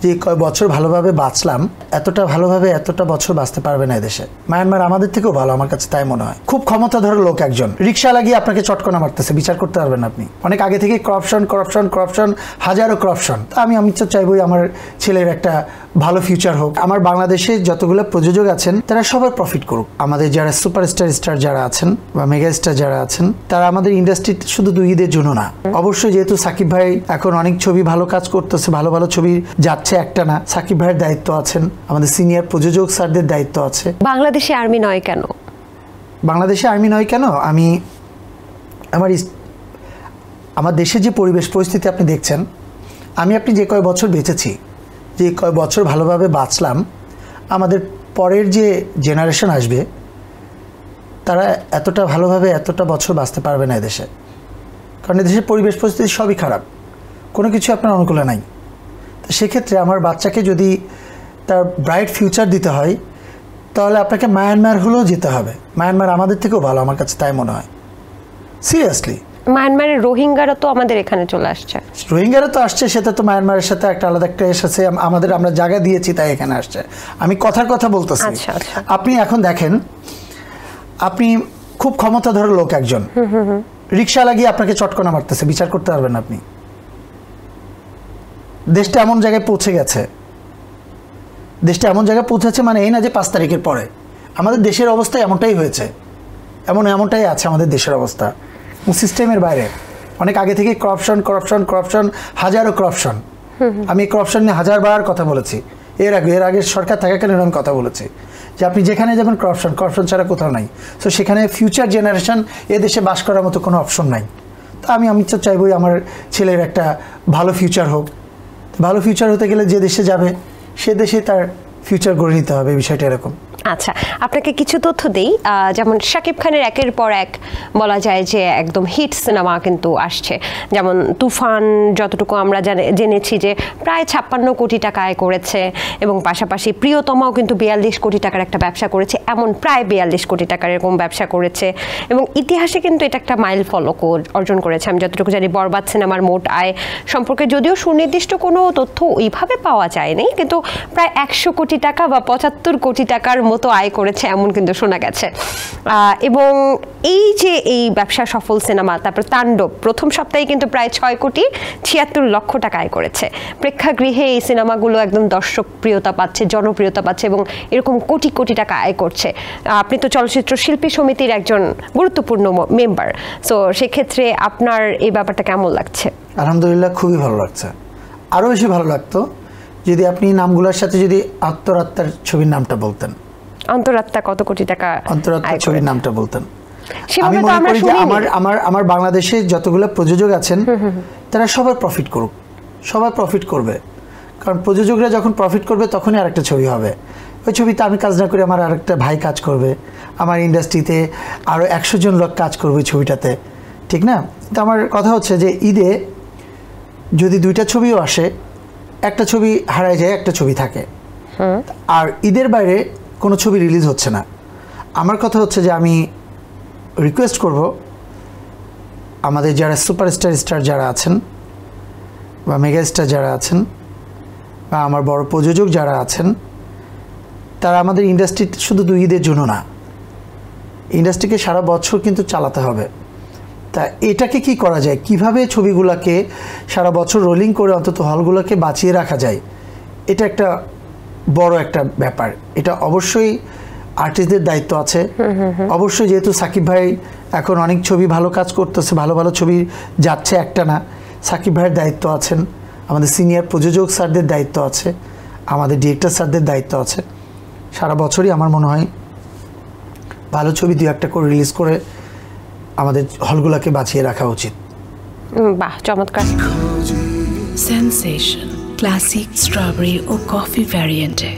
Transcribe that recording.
যে কয় বছর ভালোভাবে বাঁচলাম, এতটা ভালোভাবে এতটা বছর বাঁচতে পারবে না এদেশে। মায়ানমার আমাদের থেকেও ভালো, আমার কাছে তাই মনে হয়। খুব ক্ষমতাধর লোক একজন, রিক্সা লাগিয়ে আপনাকে চটকনা মারতেছে, বিচার করতে পারবেন আপনি। অনেক আগে থেকে করাপশন, হাজারো করাপশন। আমি তো চাইবই আমার ছেলের একটা ভালো ফিউচার হোক। আমার বাংলাদেশে যতগুলো প্রযোজক আছেন তারা সবাই প্রফিট করুক। আমাদের যারা স্টার যারা আছেন বা মেগা স্টার যারা আছেন, তারা আমাদের ইন্ডাস্ট্রি শুধু 2 ঈদের জন্য না। অবশ্যই যেহেতু সাকিব ভাই এখন অনেক ছবি ভালো কাজ করতেছে, ভালো ভালো ছবি যাচ্ছে একটা না, সাকিব ভাইয়ের দায়িত্ব আছেন, আমাদের সিনিয়র প্রযোজক স্যারদের দায়িত্ব আছে। বাংলাদেশে আর্মি নয় কেন? বাংলাদেশে আর্মি নয় কেন? আমি আমার দেশের যে পরিবেশ পরিস্থিতি আপনি দেখছেন, আপনি যে কয় বছর বেঁচেছি, যে কয় বছর ভালোভাবে বাঁচলাম, আমাদের পরের যে জেনারেশন আসবে তারা এতটা ভালোভাবে এতটা বছর বাঁচতে পারবে না এদেশে। কারণ এদেশের পরিবেশ পরিস্থিতি সবই খারাপ, কোনো কিছু আপনার অনুকূলে নাই। তো সেক্ষেত্রে আমার বাচ্চাকে যদি তার ব্রাইট ফিউচার দিতে হয়, তাহলে আপনাকে মায়ানমার হলেও যেতে হবে। মায়ানমার আমাদের থেকেও ভালো, আমার কাছে তাই মনে হয়। সিরিয়াসলি, মায়ানমারের রোহিঙ্গারা তো আমাদের এখানে চলে আসছে। রোহিঙ্গারা তো আসছে, সেটা তো মায়ানমারের সাথে একটা আলাদা একটা এসেছে। আমরা জায়গা দিয়েছি তাই এখানে আসছে। আমি কথার কথা বলতেছি। আপনি এখন দেখেন, আপনি খুব ক্ষমতাধর লোক একজন, রিক্সা লাগিয়ে আপনাকে চটকনা মারতেছে, বিচার করতে পারবেন আপনি। দেশটা এমন জায়গায় পৌঁছে গেছে, মানে এই না যে 5 তারিখের পরে। আমাদের দেশের অবস্থা এমনটাই হয়েছে, এমনটাই আছে আমাদের দেশের অবস্থা, সিস্টেমের বাইরে। অনেক আগে থেকে করাপশন, হাজারো করাপশন। আমি করাপশন নিয়ে 1000বার কথা বলেছি। এর আগে সরকার থাকাকালীন আমি কথা বলেছি যে আপনি যেখানে যাবেন করাপশন ছাড়া কোথাও নাই। তো সেখানে ফিউচার জেনারেশন এদেশে বাস করার মতো কোনো অপশন নাই। তো আমি তো চাইবই আমার ছেলের একটা ভালো ফিউচার হোক। ভালো ফিউচার হতে গেলে যে দেশে যাবে সে দেশে তার ফিউচার গড়ে নিতে হবে, বিষয়টা এরকম। আচ্ছা, আপনাকে কিছু তথ্য দেই। যেমন শাকিব খানের একের পর এক বলা যায় যে একদম হিট সিনেমা কিন্তু আসছে। যেমন তুফান, যতটুকু আমরা জেনেছি যে প্রায় 56 কোটি টাকা আয় করেছে, এবং পাশাপাশি প্রিয়তমাও কিন্তু 42 কোটি টাকার একটা ব্যবসা করেছে, এমন প্রায় 42 কোটি টাকার এরকম ব্যবসা করেছে, এবং ইতিহাসে কিন্তু এটা একটা মাইল ফলক অর্জন করেছে। আমি যতটুকু জানি বরবাদ সিনেমার মোট আয় সম্পর্কে যদিও সুনির্দিষ্ট কোনো তথ্য ওইভাবে পাওয়া যায়নি, কিন্তু প্রায় 100 কোটি টাকা বা 75 কোটি টাকার মতো আয় করেছে এমন কিন্তু শোনা গেছে। এবং এই ব্যবসা সফল সিনেমা, তারপর তাণ্ডব প্রথম সপ্তাহে কিন্তু প্রায় 6 কোটি 76 লক্ষ টাকা আয় করেছে। প্রেক্ষাগৃহে এই সিনেমাগুলো একদম দর্শক প্রিয়তা পাচ্ছে, জনপ্রিয়তা পাচ্ছে, এবং এরকম কোটি কোটি টাকা আয় করছে। আপনি তো চলচ্চিত্র শিল্পী সমিতির একজন গুরুত্বপূর্ণ মেম্বার, সো সেক্ষেত্রে আপনার এই ব্যাপারটা কেমন লাগছে? আলহামদুলিল্লাহ, খুবই ভালো লাগছে। আরও বেশি ভালো লাগতো যদি আপনি নামগুলোর সাথে যদি আত্মরাত্মার ছবির নামটা বলতেন। অন্তরাত্মা কত কোটি টাকা? অন্তরাত্মার ছবির নামটা বলতেন। আমি মনে করি যে আমার বাংলাদেশে যতগুলো প্রযোজক আছেন তারা সবাই প্রফিট করুক, সবাই প্রফিট করবে। কারণ প্রযোজকরা যখন প্রফিট করবে তখনই আরেকটা ছবি হবে। ওই ছবিতে আমি কাজ না করে আমার আরেকটা ভাই কাজ করবে, আমার ইন্ডাস্ট্রিতে আরও 100 জন লোক কাজ করবে ওই ছবিটাতে, ঠিক না? তো আমার কথা হচ্ছে যে ঈদে যদি 2টা ছবিও আসে, একটা ছবি হারায় যায়, একটা ছবি থাকে। আর ঈদের বাইরে কোনো ছবি রিলিজ হচ্ছে না। আমার কথা হচ্ছে যে আমি রিকোয়েস্ট করব আমাদের যারা স্টার যারা আছেন বা মেগা স্টার যারা আছেন বা আমার বড় প্রযোজক যারা আছেন, তারা আমাদের ইন্ডাস্ট্রি শুধু 2 ঈদের জন্য না, ইন্ডাস্ট্রিকে সারা বছর কিন্তু চালাতে হবে। তা এটাকে কি করা যায়, কিভাবে ছবিগুলোকে সারা বছর রোলিং করে অন্তত হলগুলোকে বাঁচিয়ে রাখা যায়, এটা একটা বড় একটা ব্যাপার। এটা অবশ্যই আর্টিস্টদের দায়িত্ব আছে। অবশ্যই যেহেতু সাকিব ভাই এখন অনেক ছবি ভালো কাজ করতেছে, ভালো ভালো ছবি যাচ্ছে একটা না, সাকিব ভাইয়ের দায়িত্ব আছেন, আমাদের সিনিয়র প্রযোজক স্যারদের দায়িত্ব আছে, আমাদের ডিরেক্টর স্যারদের দায়িত্ব আছে। সারা বছরই আমার মনে হয় ভালো ছবি 2-1টা করে রিলিজ করে আমাদের হলগুলোকে বাঁচিয়ে রাখা উচিত। বাহ, চমৎকার। সেন্সেশন ক্লাসিক স্ট্রবেরি ও কফি ভ্যারিয়েন্টে